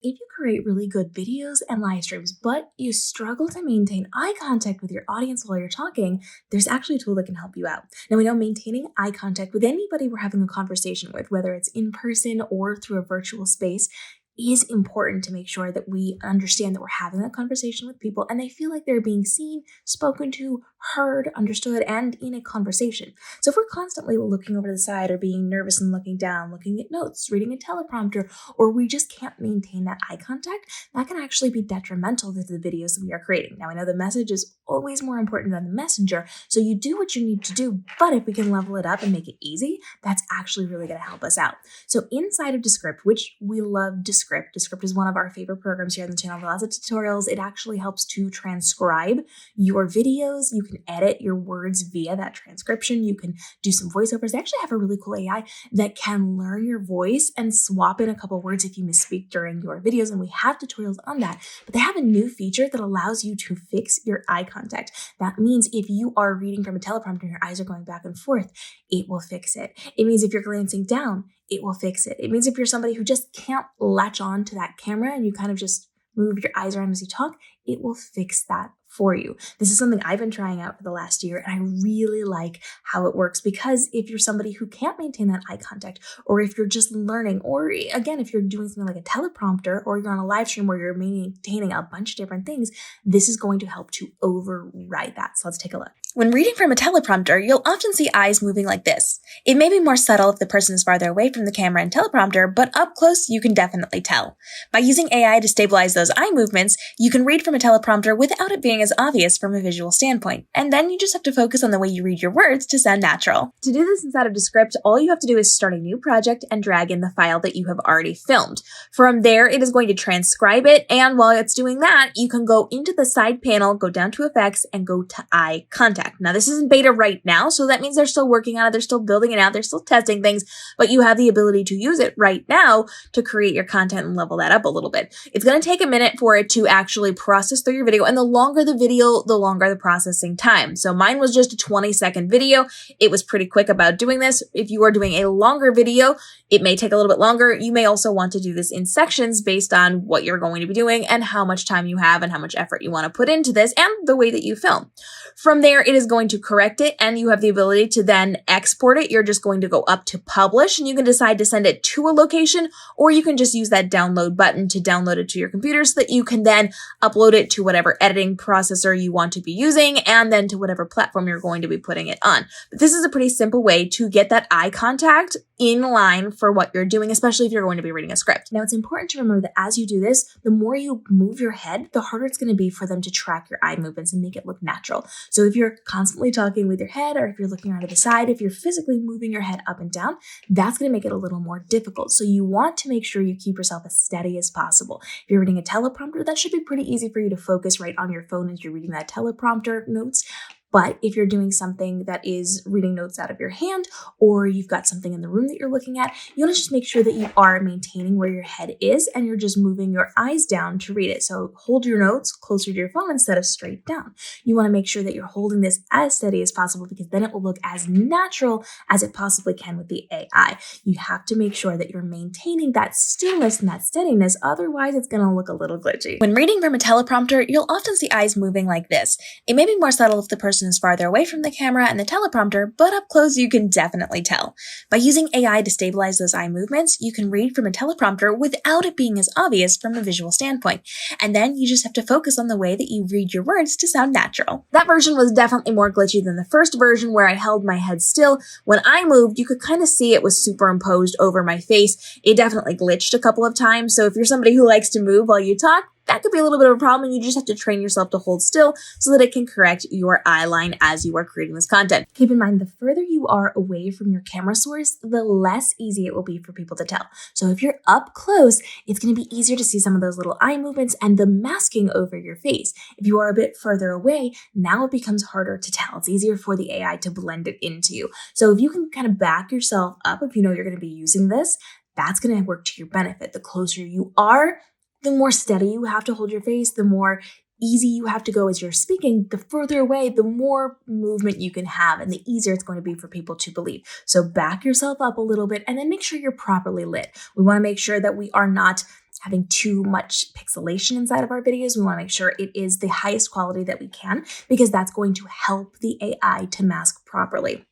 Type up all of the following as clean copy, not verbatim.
If you create really good videos and live streams, but you struggle to maintain eye contact with your audience while you're talking, there's actually a tool that can help you out. Now, we know maintaining eye contact with anybody we're having a conversation with, whether it's in person or through a virtual space, is important to make sure that we understand that we're having that conversation with people and they feel like they're being seen, spoken to, heard, understood, and in a conversation. So if we're constantly looking over to the side or being nervous and looking down, looking at notes, reading a teleprompter, or we just can't maintain that eye contact, that can actually be detrimental to the videos that we are creating. Now, I know the message is always more important than the messenger, so you do what you need to do, but if we can level it up and make it easy, that's actually really going to help us out. So inside of Descript, which we love Descript is one of our favorite programs here on the channel. Lots of tutorials. It actually helps to transcribe your videos. You can edit your words via that transcription. You can do some voiceovers. They actually have a really cool AI that can learn your voice and swap in a couple words if you misspeak during your videos, and we have tutorials on that. But they have a new feature that allows you to fix your eye contact. That means if you are reading from a teleprompter and your eyes are going back and forth, it will fix it. It means if you're glancing down, it will fix it. It means if you're somebody who just can't latch on to that camera and you kind of just move your eyes around as you talk, it will fix that for you. This is something I've been trying out for the last year, and I really like how it works, because if you're somebody who can't maintain that eye contact, or if you're just learning, or again, if you're doing something like a teleprompter, or you're on a live stream where you're maintaining a bunch of different things, this is going to help to override that. So let's take a look. When reading from a teleprompter, you'll often see eyes moving like this. It may be more subtle if the person is farther away from the camera and teleprompter, but up close you can definitely tell. By using AI to stabilize those eye movements, you can read from a teleprompter without it being as obvious from a visual standpoint, and then you just have to focus on the way you read your words to sound natural. To do this inside of Descript, all you have to do is start a new project and drag in the file that you have already filmed. From there, it is going to transcribe it, and while it's doing that, you can go into the side panel, go down to Effects, and go to Eye Contact. Now, this is in beta right now, so that means they're still working on it, they're still building it out, they're still testing things, but you have the ability to use it right now to create your content and level that up a little bit. It's going to take a minute for it to actually process through your video, and the longer the video, the longer the processing time. So mine was just a 20-second video. It was pretty quick about doing this. If you are doing a longer video, it may take a little bit longer. You may also want to do this in sections based on what you're going to be doing and how much time you have and how much effort you want to put into this and the way that you film. From there, it is going to correct it, and you have the ability to then export it. You're just going to go up to publish, and you can decide to send it to a location, or you can just use that download button to download it to your computer so that you can then upload it to whatever editing processor you want to be using, and then to whatever platform you're going to be putting it on. But this is a pretty simple way to get that eye contact in line for what you're doing, especially if you're going to be reading a script. Now, it's important to remember that as you do this, the more you move your head, the harder it's going to be for them to track your eye movements and make it look natural. So if you're constantly talking with your head, or if you're looking around to the side, if you're physically moving your head up and down, that's going to make it a little more difficult. So you want to make sure you keep yourself as steady as possible. If you're reading a teleprompter, that should be pretty easy for you to focus right on your phone as you're reading that teleprompter notes. But if you're doing something that is reading notes out of your hand, or you've got something in the room that you're looking at, you want to just make sure that you are maintaining where your head is and you're just moving your eyes down to read it. So hold your notes closer to your phone instead of straight down. You want to make sure that you're holding this as steady as possible, because then it will look as natural as it possibly can with the AI. You have to make sure that you're maintaining that stillness and that steadiness, otherwise it's going to look a little glitchy. When reading from a teleprompter, you'll often see eyes moving like this. It may be more subtle if the person is farther away from the camera and the teleprompter, but up close you can definitely tell. By using AI to stabilize those eye movements, you can read from a teleprompter without it being as obvious from a visual standpoint. And then you just have to focus on the way that you read your words to sound natural. That version was definitely more glitchy than the first version, where I held my head still. When I moved, you could kind of see it was superimposed over my face. It definitely glitched a couple of times, so if you're somebody who likes to move while you talk, that could be a little bit of a problem, and you just have to train yourself to hold still so that it can correct your eye line as you are creating this content. Keep in mind, the further you are away from your camera source, the less easy it will be for people to tell. So if you're up close, it's going to be easier to see some of those little eye movements and the masking over your face. If you are a bit further away, now it becomes harder to tell. It's easier for the AI to blend it into you. So if you can kind of back yourself up, if you know you're going to be using this, that's going to work to your benefit. The closer you are, the more steady you have to hold your face, the more easy you have to go as you're speaking. The further away, the more movement you can have, and the easier it's going to be for people to believe. So back yourself up a little bit, and then make sure you're properly lit. We want to make sure that we are not having too much pixelation inside of our videos. We want to make sure it is the highest quality that we can, because that's going to help the AI to mask properly.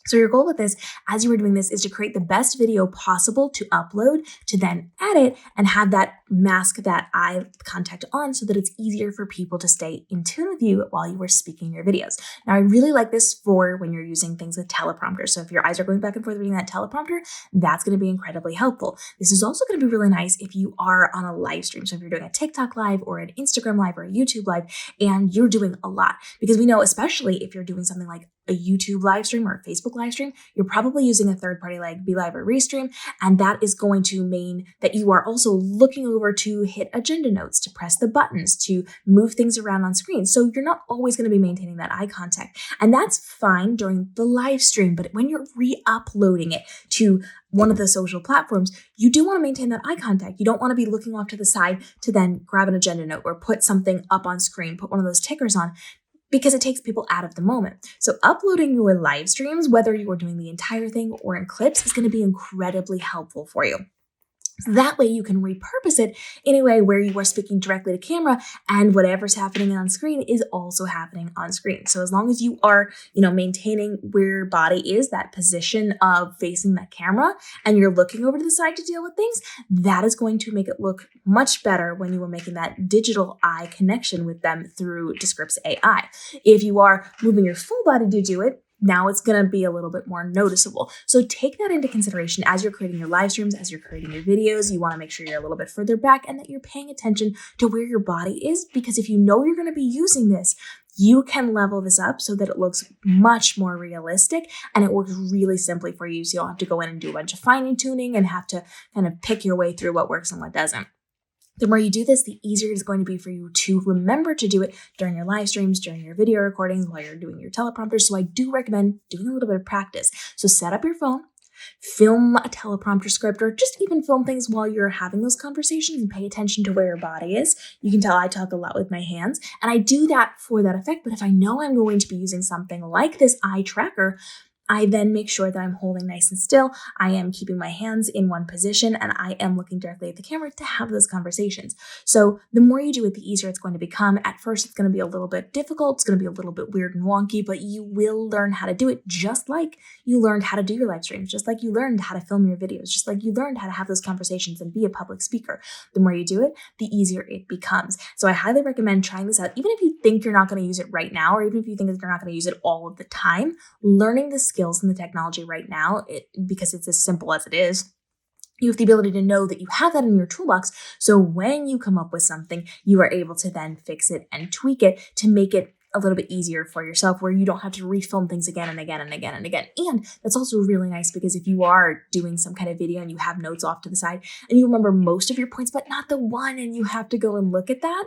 So your goal with this, as you are doing this, is to create the best video possible to upload, to then edit and have that mask that eye contact on so that it's easier for people to stay in tune with you while you are speaking your videos. Now, I really like this for when you're using things with teleprompter. So if your eyes are going back and forth reading that teleprompter, that's going to be incredibly helpful. This is also going to be really nice if you are on a live stream. So if you're doing a TikTok live or an Instagram live or a YouTube live and you're doing a lot, because we know, especially if you're doing something like a YouTube live stream or a Facebook live stream, you're probably using a third party like BeLive or Restream, and that is going to mean that you are also looking over to hit agenda notes, to press the buttons, to move things around on screen. So you're not always going to be maintaining that eye contact, and that's fine during the live stream, but when you're re-uploading it to one of the social platforms, you do want to maintain that eye contact. You don't want to be looking off to the side to then grab an agenda note or put something up on screen, put one of those tickers on, because it takes people out of the moment. So uploading your live streams, whether you are doing the entire thing or in clips, is going to be incredibly helpful for you. So that way you can repurpose it in a way where you are speaking directly to camera and whatever's happening on screen is also happening on screen. So as long as you are, maintaining where your body is, that position of facing that camera, and you're looking over to the side to deal with things, that is going to make it look much better when you are making that digital eye connection with them through Descript's AI. If you are moving your full body to do it, now it's going to be a little bit more noticeable. So take that into consideration as you're creating your live streams, as you're creating your videos. You want to make sure you're a little bit further back and that you're paying attention to where your body is, because if you know you're going to be using this, you can level this up so that it looks much more realistic and it works really simply for you. So you don't have to go in and do a bunch of fine tuning and have to kind of pick your way through what works and what doesn't. The more you do this, the easier it's going to be for you to remember to do it during your live streams, during your video recordings, while you're doing your teleprompters. So I do recommend doing a little bit of practice. So set up your phone, film a teleprompter script, or just even film things while you're having those conversations and pay attention to where your body is. You can tell I talk a lot with my hands, and I do that for that effect. But if I know I'm going to be using something like this eye tracker, I then make sure that I'm holding nice and still. I am keeping my hands in one position and I am looking directly at the camera to have those conversations. So the more you do it, the easier it's going to become. At first, it's going to be a little bit difficult. It's going to be a little bit weird and wonky, but you will learn how to do it, just like you learned how to do your live streams, just like you learned how to film your videos, just like you learned how to have those conversations and be a public speaker. The more you do it, the easier it becomes. So I highly recommend trying this out. Even if you think you're not going to use it right now, or even if you think that you're not going to use it all of the time, learning the skills and the technology right now, because it's as simple as it is, you have the ability to know that you have that in your toolbox. So when you come up with something, you are able to then fix it and tweak it to make it a little bit easier for yourself, where you don't have to refilm things again and again and again and again. And that's also really nice because if you are doing some kind of video and you have notes off to the side and you remember most of your points, but not the one, and you have to go and look at that,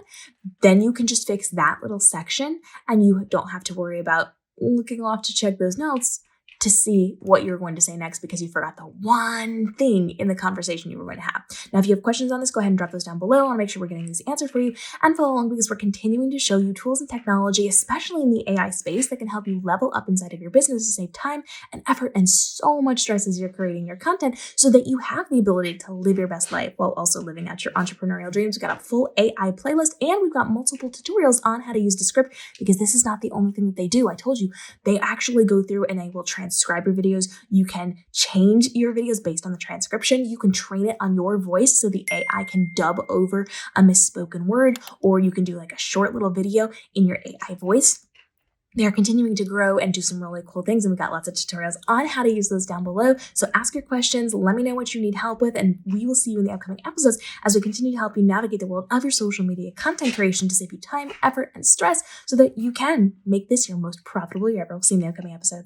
then you can just fix that little section and you don't have to worry about looking off to check those notes to see what you're going to say next because you forgot the one thing in the conversation you were going to have. Now, if you have questions on this, go ahead and drop those down below. I want to make sure we're getting these answered for you, and follow along because we're continuing to show you tools and technology, especially in the AI space, that can help you level up inside of your business to save time and effort and so much stress as you're creating your content so that you have the ability to live your best life while also living out your entrepreneurial dreams. We've got a full AI playlist and we've got multiple tutorials on how to use Descript, because this is not the only thing that they do. I told you, they actually go through and they will transcribe your videos. You can change your videos based on the transcription. You can train it on your voice so the AI can dub over a misspoken word, or you can do like a short little video in your AI voice. They are continuing to grow and do some really cool things, and we've got lots of tutorials on how to use those down below. So ask your questions, let me know what you need help with, and we will see you in the upcoming episodes as we continue to help you navigate the world of your social media content creation to save you time, effort, and stress so that you can make this your most profitable year ever. We'll see you in the upcoming episodes.